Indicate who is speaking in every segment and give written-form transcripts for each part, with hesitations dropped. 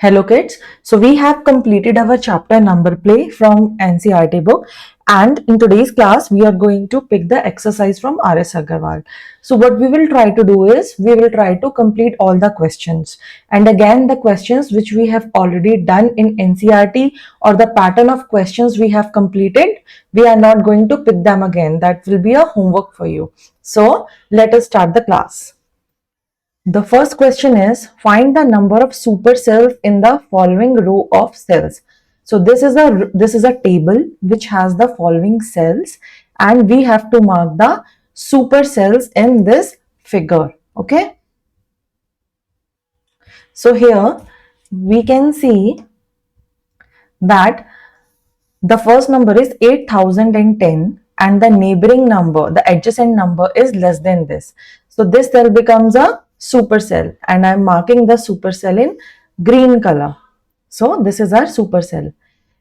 Speaker 1: Hello kids, so we have completed our chapter number play from NCERT book, and in today's class we are going to pick the exercise from R.S. Aggarwal. So what we will try to do is we will try to complete all the questions, and again the questions which we have already done in NCERT or the pattern of questions we have completed, we are not going to pick them again. That will be a homework for you. So let us start the class. The first question is, find the number of supercells in the following row of cells. So this is a table which has the following cells, and we have to mark the supercells in this figure. Okay. So here we can see that the first number is 8010 and the neighboring number, the adjacent number is less than this. So this cell becomes a supercell, and I am marking the supercell in green color. So this is our supercell.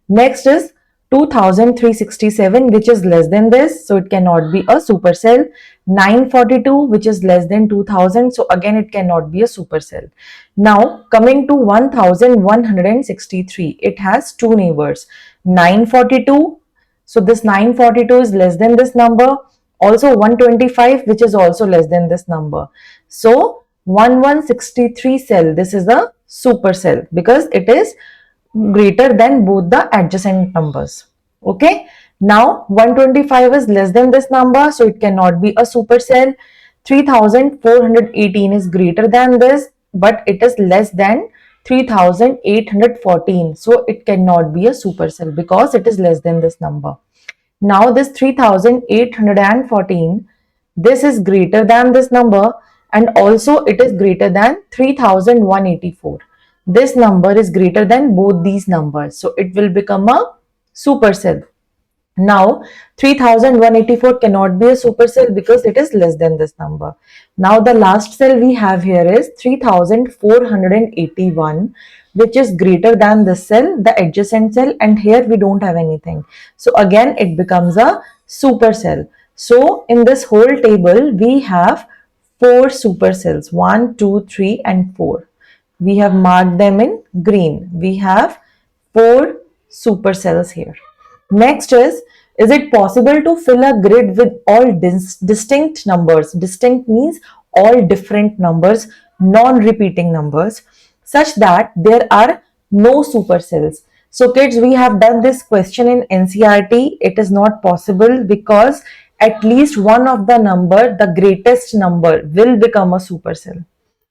Speaker 1: Next is 2367, which is less than this, so it cannot be a supercell. 942, which is less than 2000, so again it cannot be a supercell. Now coming to 1163, it has two neighbors, 942. So this 942 is less than this number. Also 125, which is also less than this number. So 1163 cell, this is a supercell because it is greater than both the adjacent numbers. Okay. Now 125 is less than this number, so it cannot be a supercell. 3418 is greater than this, but it is less than 3814, so it cannot be a supercell because it is less than this number. Now this 3814, this is greater than this number, and also it is greater than 3184. This number is greater than both these numbers, so it will become a supercell. Now 3184 cannot be a supercell because it is less than this number. Now the last cell we have here is 3481, which is greater than this cell, the adjacent cell, and here we don't have anything. So again it becomes a supercell. So in this whole table we have 4 supercells, 1, 2, 3 and 4. We have marked them in green. We have 4 supercells here. Next is it possible to fill a grid with all distinct numbers? Distinct means all different numbers, non-repeating numbers, such that there are no supercells. So kids, we have done this question in NCERT. It is not possible because at least one of the number, the greatest number, will become a supercell.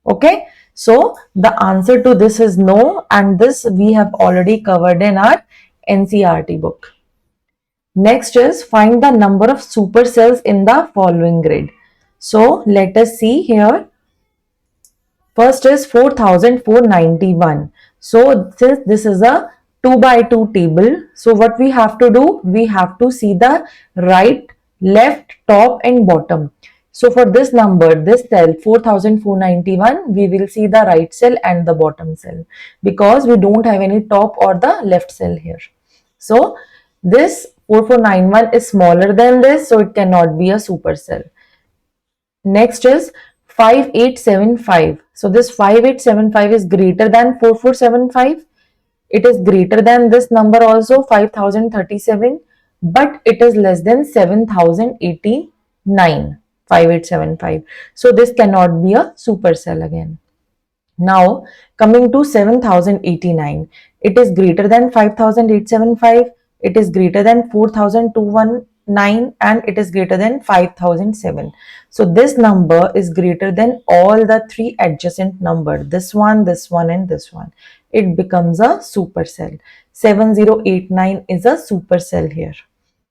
Speaker 1: Okay. So the answer to this is no, and this we have already covered in our NCERT book. Next is find the number of supercells in the following grid. So let us see here. First is 4491. So since this is a 2 by 2 table, so what we have to do, we have to see the right, left, top and bottom. So for this number, this cell 4491, we will see the right cell and the bottom cell because we don't have any top or the left cell here. So this 4491 is smaller than this, so it cannot be a supercell. Next is 5875. So this 5875 is greater than 4475. It is greater than this number also, 5037, but it is less than 7089. 5875. So this cannot be a supercell again. Now coming to 7089, it is greater than 5875, it is greater than 4219, and it is greater than 5007. So this number is greater than all the 3 adjacent numbers, this one, and this one. It becomes a supercell. 7089 is a supercell here.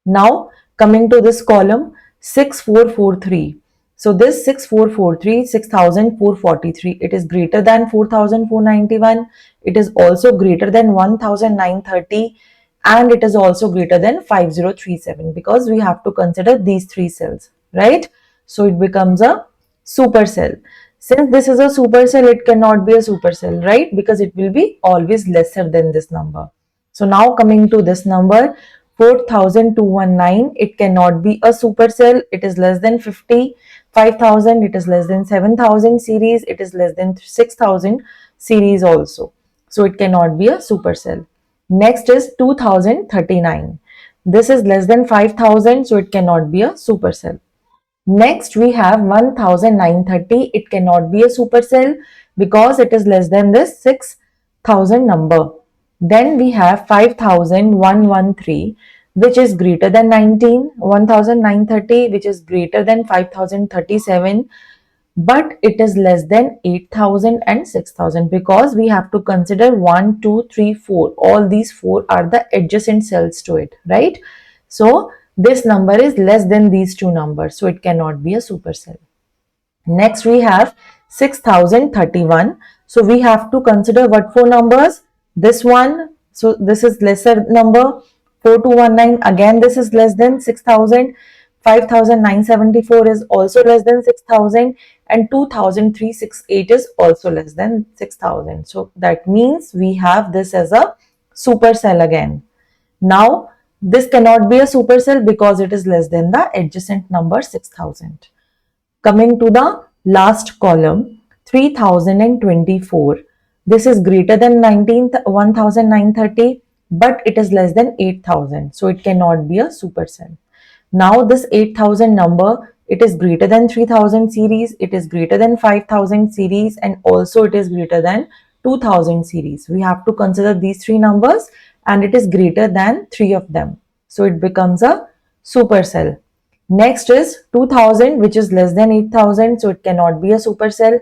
Speaker 1: Now coming to this column, 6443. So this 6443, 6443, it is greater than 4491. It is also greater than 1930, and it is also greater than 5037 because we have to consider these 3 cells, right? So it becomes a supercell. Since this is a supercell, it cannot be a supercell, right? Because it will be always lesser than this number. So now coming to this number, 4219, it cannot be a supercell. It is less than 50. 5000, it is less than 7000 series. It is less than 6000 series also. so it cannot be a supercell. Next is 2039. This is less than 5000, so it cannot be a supercell. Next, we have 1930. It cannot be a supercell because it is less than this 6000 number. Then we have 5113, which is greater than 1930, which is greater than 5037, but it is less than 8000 and 6000 because we have to consider 1, 2, 3, 4. All these four are the adjacent cells to it, right? So this number is less than these two numbers, so it cannot be a supercell. Next, we have 6031. So we have to consider what four numbers? This one, so this is lesser number. 4219, again this is less than 6000. 5974 is also less than 6000, and 2368 is also less than 6000. So that means we have this as a supercell again. Now this cannot be a supercell because it is less than the adjacent number 6000. Coming to the last column, 3024. This is greater than 1930, but it is less than 8000. So it cannot be a supercell. Now this 8000 number, it is greater than 3000 series, it is greater than 5000 series, and also it is greater than 2000 series. We have to consider these three numbers, and it is greater than three of them. So it becomes a supercell. Next is 2000, which is less than 8000, so it cannot be a supercell.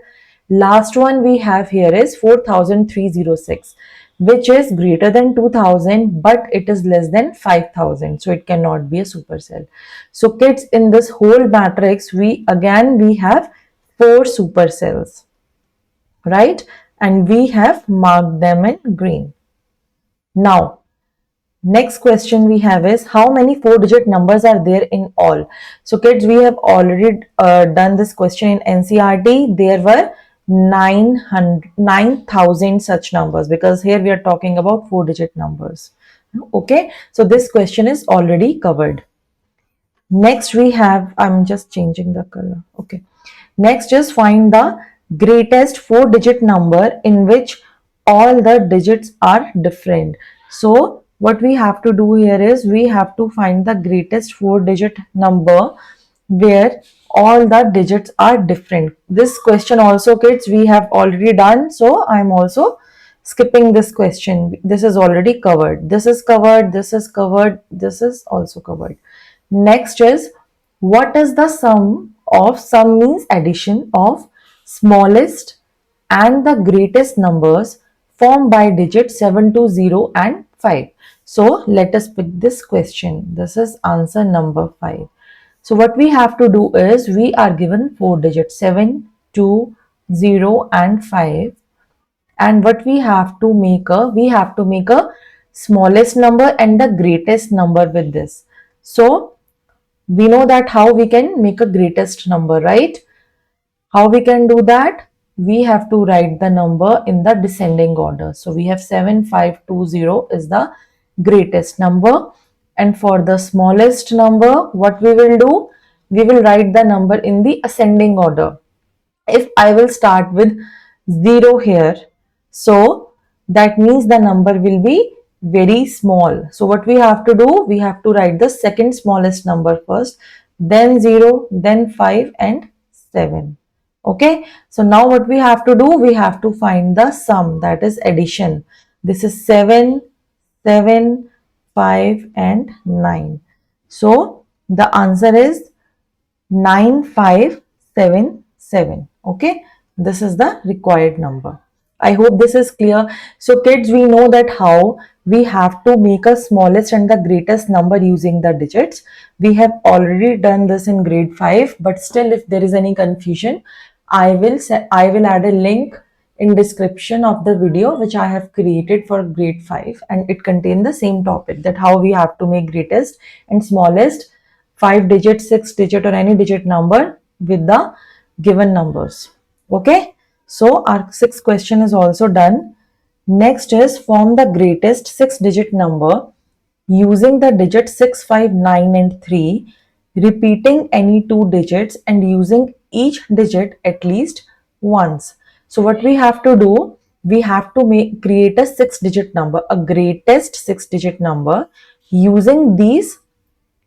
Speaker 1: Last one we have here is 4306, which is greater than 2000, but it is less than 5000, so it cannot be a supercell. So kids, in this whole matrix, we have four supercells, right? And we have marked them in green. Now, next question we have is, how many 4-digit numbers are there in all? So kids, we have already done this question in NCERT. There were 9,000 such numbers, because here we are talking about 4-digit numbers. Okay, so this question is already covered. Next we have, I'm just changing the color. Okay, next is find the greatest 4-digit number in which all the digits are different. So what we have to do here is, we have to find the greatest 4-digit number where all the digits are different. This question also, kids, we have already done, so I'm also skipping this question. This is already covered. This is covered, this is covered, this is also covered. Next is, what is the sum of, sum means addition of, smallest and the greatest numbers formed by digits 7 to 0 and 5. So let us pick this question. This is answer number 5. So what we have to do is, we are given 4 digits 7, 2, 0 and 5. And what we have to make a smallest number and the greatest number with this. So we know that how we can make a greatest number, right? How we can do that? We have to write the number in the descending order. So we have 7520 is the greatest number. And for the smallest number, what we will do? We will write the number in the ascending order. If I will start with 0 here, so that means the number will be very small. So what we have to do? We have to write the second smallest number first, then 0, then 5 and 7. Okay, so now what we have to do? We have to find the sum, that is addition. This is 7, 7, 5 and 9. So the answer is 9577. Okay, this is the required number. I hope this is clear. So kids, we know that how we have to make a smallest and the greatest number using the digits. We have already done this in grade 5, but still if there is any confusion, I will add a link in description of the video which I have created for grade 5, and it contains the same topic, that how we have to make greatest and smallest 5-digit, 6-digit or any digit number with the given numbers. Okay, so our 6th question is also done. Next is, form the greatest 6-digit number using the digits 6, 5, 9 and 3, repeating any 2 digits and using each digit at least once. So what we have to do? we have to create a 6-digit number, a greatest 6-digit number using these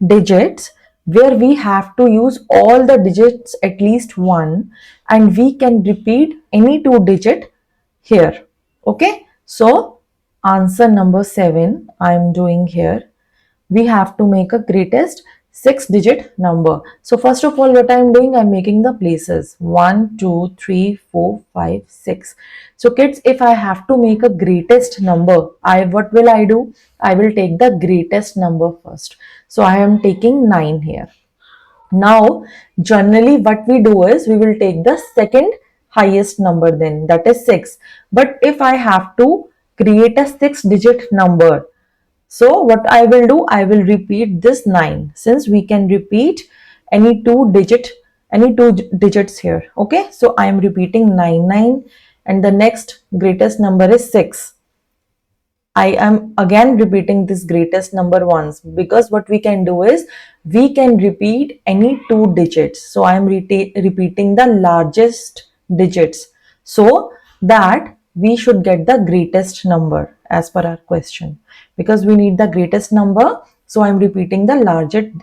Speaker 1: digits, where we have to use all the digits at least one, and we can repeat any 2 digit here. Okay, so answer number 7 I am doing here. We have to make a greatest 6-digit number. So first of all, what I am doing, I am making the places 1, 2, 3, 4, 5, 6. So kids, if I have to make a greatest number, what will I do? I will take the greatest number first. So I am taking 9 here. Now, generally what we do is we will take the second highest number, then that is 6. But if I have to create a 6-digit number, so what I will do, I will repeat this 9, since we can repeat any two digits here. Okay, so I am repeating 9 and the next greatest number is 6. I am again repeating this greatest number once, because what we can do is we can repeat any 2 digits. So I am repeating the largest digits, so that we should get the greatest number as per our question, because we need the greatest number. So I'm repeating the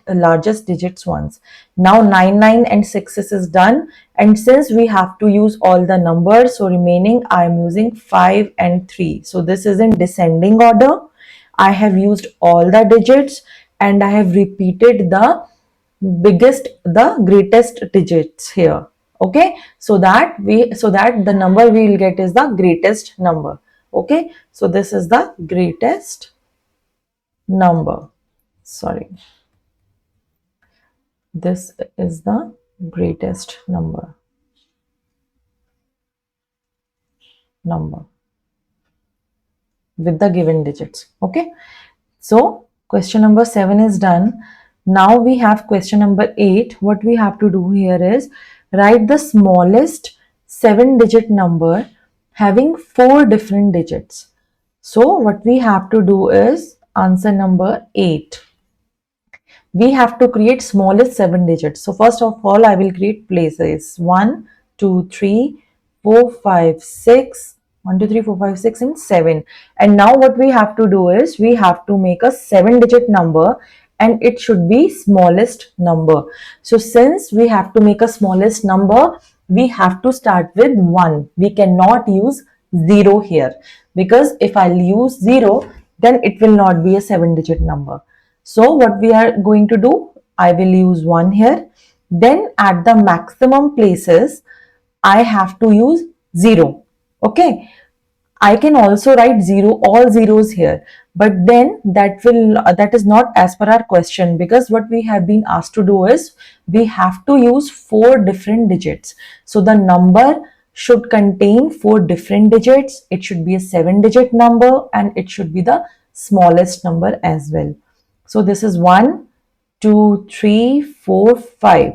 Speaker 1: largest digits once. Now 9 and 6 is done, and since we have to use all the numbers, so remaining I am using 5 and 3. So this is in descending order. I have used all the digits and I have repeated the greatest digits here. Okay, so that the number we will get is the greatest number. Okay, so this is the greatest number. Sorry, this is the greatest number with the given digits. Okay, so question number 7 is done. Now we have question number 8. What we have to do here is write the smallest 7-digit number having 4 different digits. So what we have to do is answer number 8. We have to create smallest 7 digits. So first of all, I will create places 1, 2, 3, 4, 5, 6, 1, 2, 3, 4, 5, 6 and 7. And now what we have to do is we have to make a 7-digit number, and it should be smallest number. So since we have to make a smallest number, we have to start with 1. We cannot use 0 here, because if I'll use 0, then it will not be a 7-digit number. So what we are going to do, I will use 1 here. Then at the maximum places, I have to use 0. Okay. I can also write 0, all zeros here, but then that is not as per our question, because what we have been asked to do is we have to use 4 different digits. So the number should contain 4 different digits. It should be a 7-digit number, and it should be the smallest number as well. So this is 1, 2, 3, 4, 5.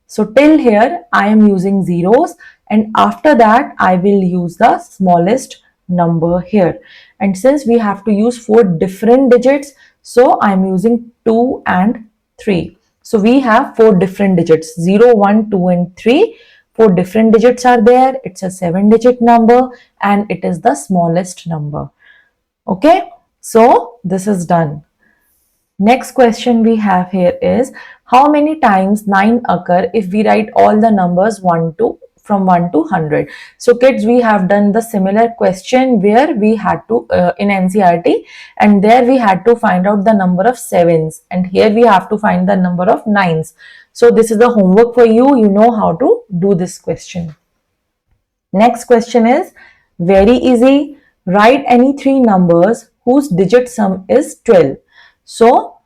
Speaker 1: So till here I am using zeros, and after that I will use the smallest number here. And since we have to use 4 different digits, so I am using 2 and 3. So we have 4 different digits, 0, 1, 2 and 3. 4 different digits are there. It's a 7-digit number and it is the smallest number. Okay, so this is done. Next question we have here is, how many times 9 occur if we write all the numbers from 1 to 100? So kids, we have done the similar question where we had to in NCERT, and there we had to find out the number of 7s, and here we have to find the number of 9s. So this is the homework for you. You know how to do this question. Next question is very easy. Write any 3 numbers whose digit sum is 12. So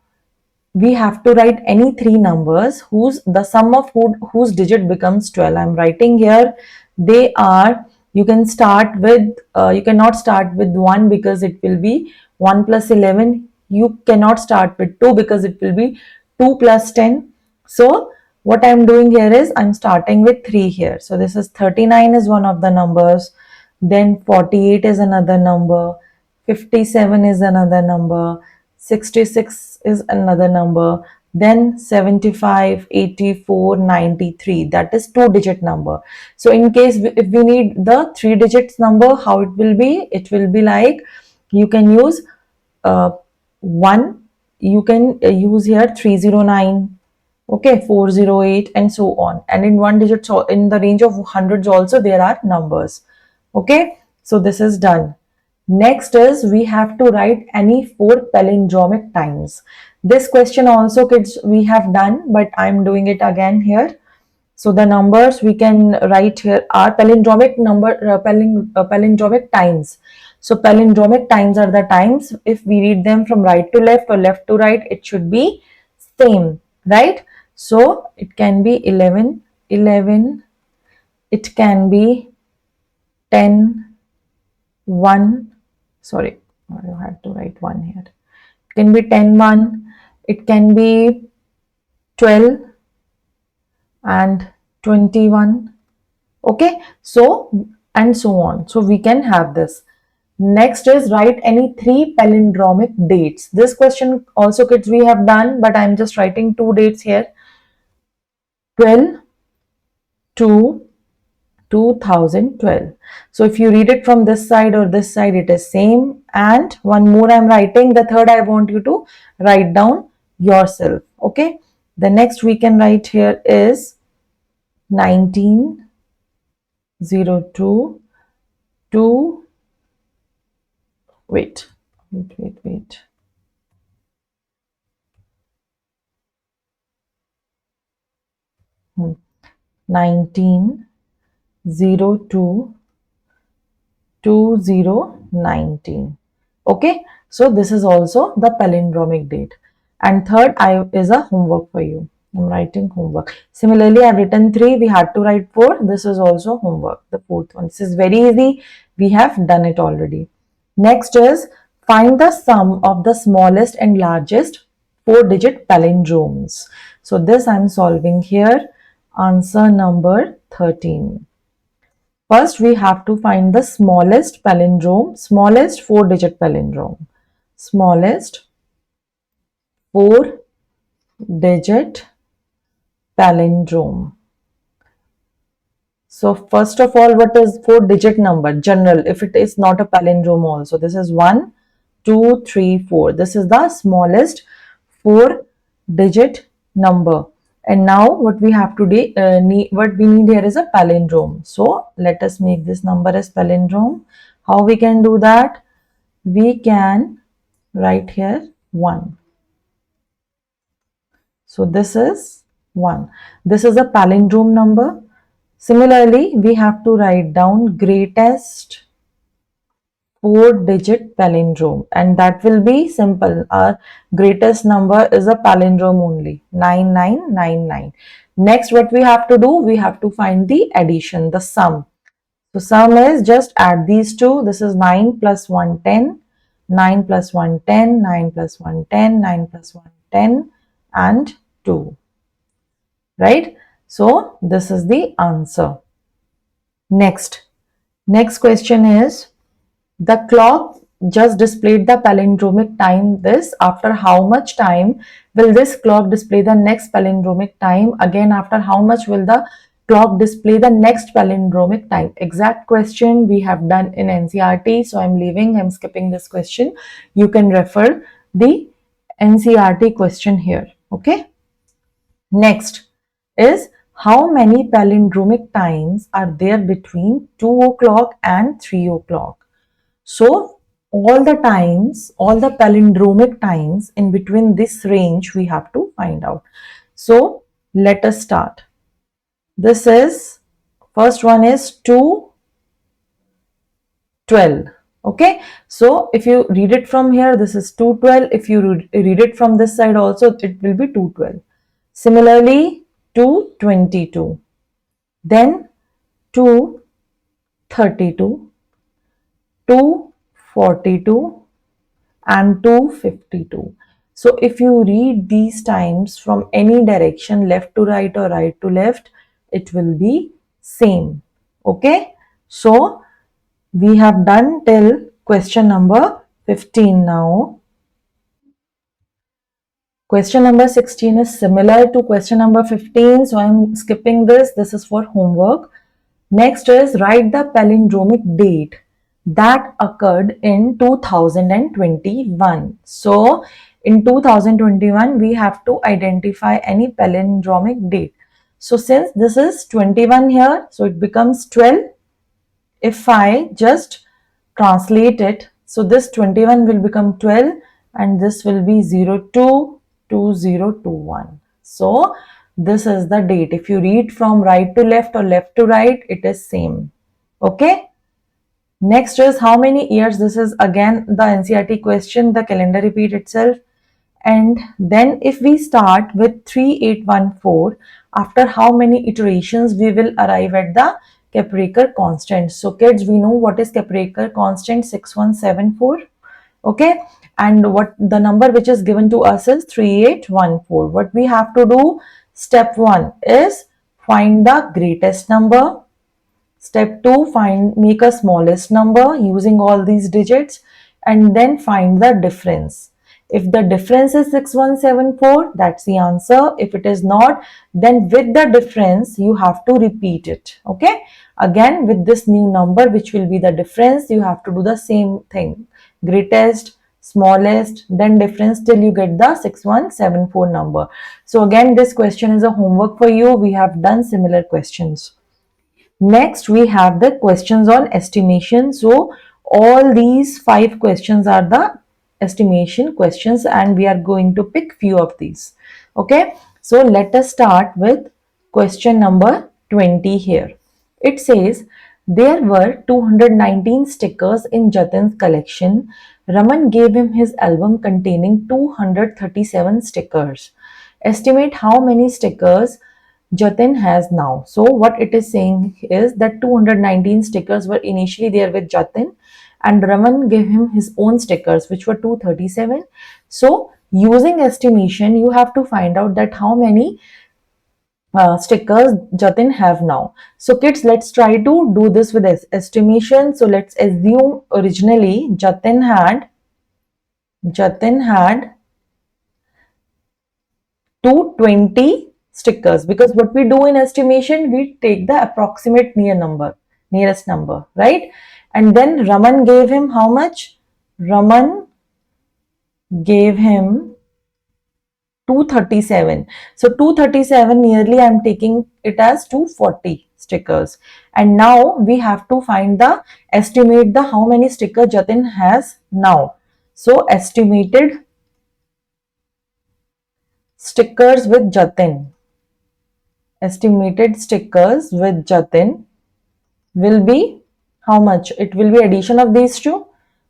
Speaker 1: we have to write any 3 numbers whose sum of whose digit becomes 12. I'm writing here. They are, you can start with, you cannot start with 1 because it will be 1 plus 11. You cannot start with 2 because it will be 2 plus 10. So what I'm doing here is I'm starting with 3 here. So this is 39 is one of the numbers. Then 48 is another number. 57 is another number. 66 is another number. then 75, 84, 93. That is two-digit number. So in case if we need the three digits number, how it will be? It will be like, you can use 1, you can use here 309, okay, 408, and so on. And in one digit, so in the range of hundreds also there are numbers. Okay, so this is done. Next is, we have to write any four palindromic times. This question also, kids, we have done, but I'm doing it again here. So the numbers we can write here are palindromic palindromic times. So palindromic times are the times. If we read them from right to left or left to right, it should be same, right? So it can be 11, 11. It can be 10, 1. Sorry, I had to write 1 here. It can be 10, 1. It can be 12 and 21. Okay, so and so on. So we can have this. Next is, write any three palindromic dates. This question also, kids, we have done, but I'm just writing two dates here. 12 to 2012. So if you read it from this side or this side, it is same. And one more I'm writing, the third I want you to write down yourself. Okay, the next we can write here is 1902 to, wait, 1902 2019. Okay, so this is also the palindromic date. And third is a homework for you. I'm writing homework. Similarly, I've written 3, we had to write 4. This is also homework, the fourth one. This is very easy, we have done it already. Next is, find the sum of the smallest and largest 4-digit palindromes. So this I'm solving here. Answer number 13. First, we have to find the smallest palindrome, smallest 4-digit palindrome. Smallest 4-digit palindrome. So first of all, what is 4-digit number? General, if it is not a palindrome also. This is 1, 2, 3, 4. This is the smallest 4-digit number. And now what we have to do, what we need here is a palindrome. So let us make this number as palindrome. How we can do that? We can write here 1. So this is 1. This is a palindrome number. Similarly, we have to write down greatest 4-digit palindrome, and that will be simple. Our greatest number is a palindrome only, 9999. Next, what we have to do, we have to find the addition, the sum. So sum is, just add these two. This is 9 plus 1, 10, 9 plus 1, 10, 9 plus 1, 10, 9 plus 1, 10, and 2. Right? So this is the answer. Next question is, the clock just displayed the palindromic time this. After how much time will this clock display the next palindromic time? Again, after how much will the clock display the next palindromic time? Exact question we have done in NCERT. So I'm skipping this question. You can refer the NCERT question here. Okay. Next is, how many palindromic times are there between 2 o'clock and 3 o'clock? So all the times, all the palindromic times in between this range we have to find out. So let us start. This is, first one is 2:12. Okay, so if you read it from here, this is 2:12. If you read it from this side also, it will be 2:12. Similarly, 2:22. Then 2:32. 2:42 and 2:52. So if you read these times from any direction, left to right or right to left, it will be same. Okay, so we have done till question number 15 now. Question number 16 is similar to question number 15, so I'm skipping this. This is for homework. Next is write the palindromic date that occurred in 2021. So in 2021, we have to identify any palindromic date. So since this is 21 here, so it becomes 12. If I just translate it, so this 21 will become 12 and this will be 022021. So this is the date. If you read from right to left or left to right, it is same. Okay. Next is how many years. This is again the NCERT question. The calendar repeat itself. And then if we start with 3814, after how many iterations we will arrive at the Kaprekar constant. So kids, we know what is Kaprekar constant, 6174. Okay. And what the number which is given to us is 3814. What we have to do, step 1 is find the greatest number. Step 2, make a smallest number using all these digits and then find the difference. If the difference is 6174, that's the answer. If it is not, then with the difference, you have to repeat it. Okay. Again, with this new number, which will be the difference, you have to do the same thing. Greatest, smallest, then difference till you get the 6174 number. So again, this question is a homework for you. We have done similar questions. Next, we have the questions on estimation. So all these 5 questions are the estimation questions and we are going to pick few of these. Okay. So let us start with question number 20 here. It says, there were 219 stickers in Jatin's collection. Raman gave him his album containing 237 stickers. Estimate how many stickers Jatin has now. So what it is saying is that 219 stickers were initially there with Jatin and Raman gave him his own stickers which were 237. So using estimation, you have to find out that how many stickers Jatin have now. So kids, let's try to do this with estimation. So let's assume originally Jatin had 220 stickers, because what we do in estimation, we take the approximate nearest number, right? And then Raman gave him how much? Raman gave him 237. So 237 nearly I'm taking it as 240 stickers. And now we have to estimate the how many stickers Jatin has now. So estimated stickers with Jatin. Estimated stickers with Jatin will be how much? It will be addition of these two,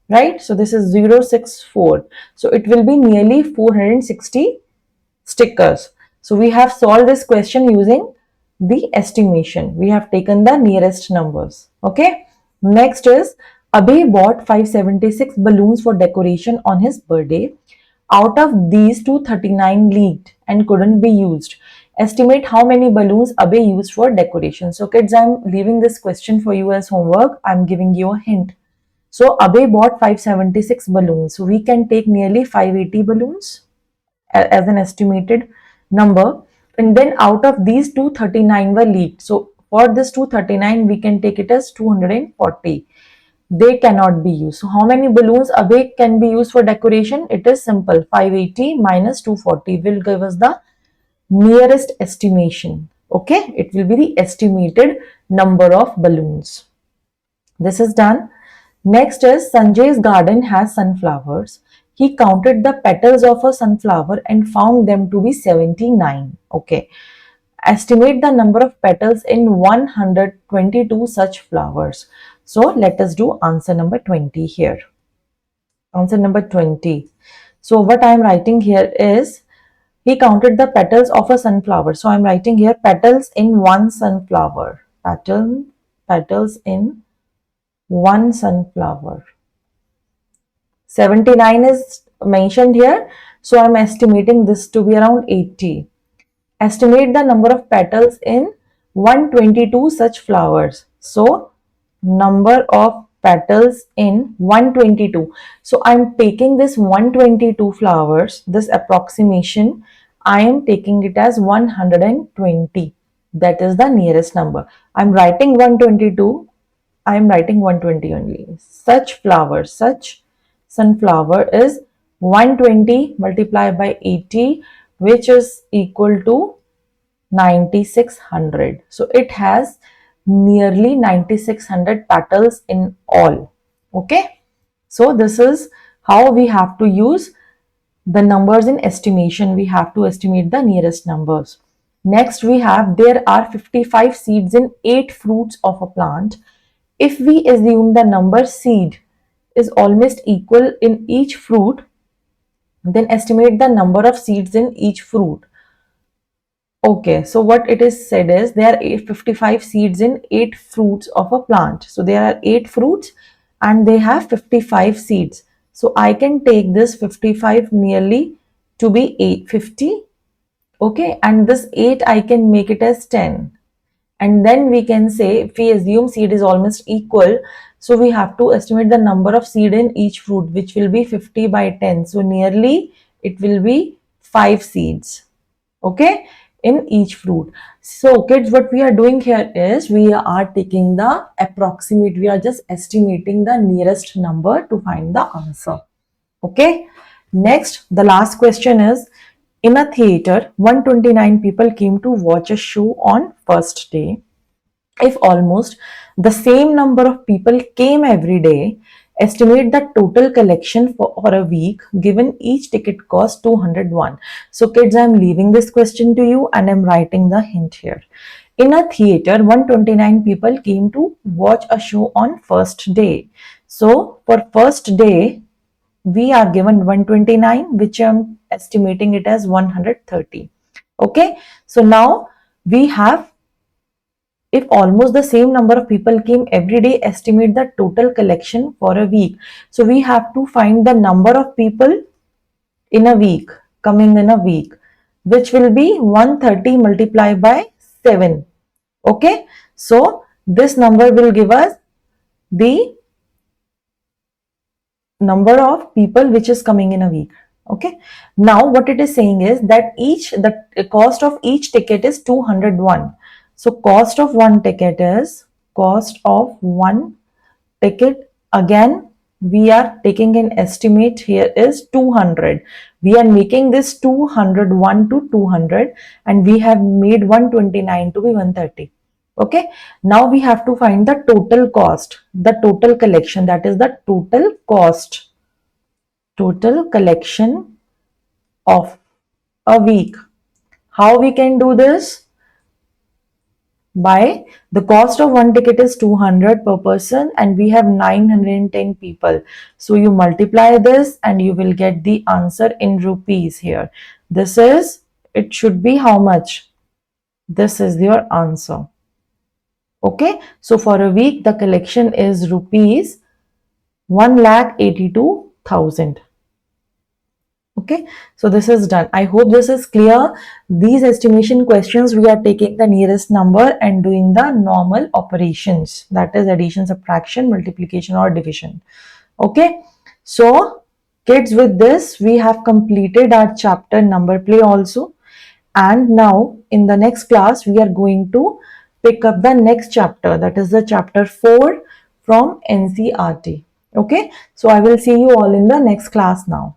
Speaker 1: right? So this is 064. So it will be nearly 460 stickers. So we have solved this question using the estimation. We have taken the nearest numbers. Okay. Next is Abhay bought 576 balloons for decoration on his birthday. Out of these, 239 leaked and couldn't be used. Estimate how many balloons Abhay used for decoration. So kids, I'm leaving this question for you as homework. I'm giving you a hint. So Abhay bought 576 balloons. So we can take nearly 580 balloons as an estimated number. And then out of these, 239 were leaked. So for this 239, we can take it as 240. They cannot be used. So how many balloons Abhay can be used for decoration? It is simple. 580 minus 240 will give us the nearest estimation. Okay, it will be the estimated number of balloons. This is done. Next is Sanjay's garden has sunflowers. He counted the petals of a sunflower and found them to be 79. Okay. Estimate the number of petals in 122 such flowers. So let us do answer number 20 here. Answer number 20. So what I am writing here is he counted the petals of a sunflower. So I am writing here petals in one sunflower. Petals in one sunflower. 79 is mentioned here. So I am estimating this to be around 80. Estimate the number of petals in 122 such flowers. So number of petals in 122. So I'm taking this 122 flowers, this approximation, I am taking it as 120. That is the nearest number. I'm writing 122. I'm writing 120 only. Such flower, such sunflower is 120 multiplied by 80, which is equal to 9600. So it has nearly 9600 petals in all. Okay. So this is how we have to use the numbers in estimation. We have to estimate the nearest numbers. Next we have, there are 55 seeds in 8 fruits of a plant. If we assume the number seed is almost equal in each fruit, then estimate the number of seeds in each fruit. Okay, so what it is said is there are 55 seeds in 8 fruits of a plant. So there are 8 fruits and they have 55 seeds. So I can take this 55 nearly to be 850. Okay, and this 8 I can make it as 10. And then we can say, if we assume seed is almost equal, so we have to estimate the number of seed in each fruit, which will be 50 by 10. So nearly it will be 5 seeds. Okay, in each fruit. So kids, what we are doing here is we are taking the approximate, we are just estimating the nearest number to find the answer. Okay, next, the last question is, in a theater 129 people came to watch a show on first day. If almost the same number of people came every day, estimate the total collection for a week given each ticket cost 201. So kids, I'm leaving this question to you and I'm writing the hint here. In a theater 129 people came to watch a show on first day. So for first day we are given 129, which I'm estimating it as 130. Okay, so now we have, if almost the same number of people came every day, estimate the total collection for a week. So we have to find the number of people in a week, coming in a week, which will be 130 multiplied by 7. Okay, so this number will give us the number of people which is coming in a week. Okay, now what it is saying is that the cost of each ticket is 201. So cost of one ticket is, cost of one ticket, again we are taking an estimate here is 200. We are making this 201 to 200 and we have made 129 to be 130. Okay, now we have to find the total cost, the total collection, that is the total cost, total collection of a week. How we can do this? By the cost of one ticket is 200 per person and we have 910 people. So you multiply this and you will get the answer in rupees here. This is, it should be how much? This is your answer. Okay, so for a week the collection is rupees 1,82,000. Okay, so this is done. I hope this is clear. These estimation questions, we are taking the nearest number and doing the normal operations, that is addition, subtraction, multiplication or division. Okay, so kids, with this we have completed our chapter number play also, and now in the next class we are going to pick up the next chapter, that is the chapter 4 from NCERT. Okay, so I will see you all in the next class now.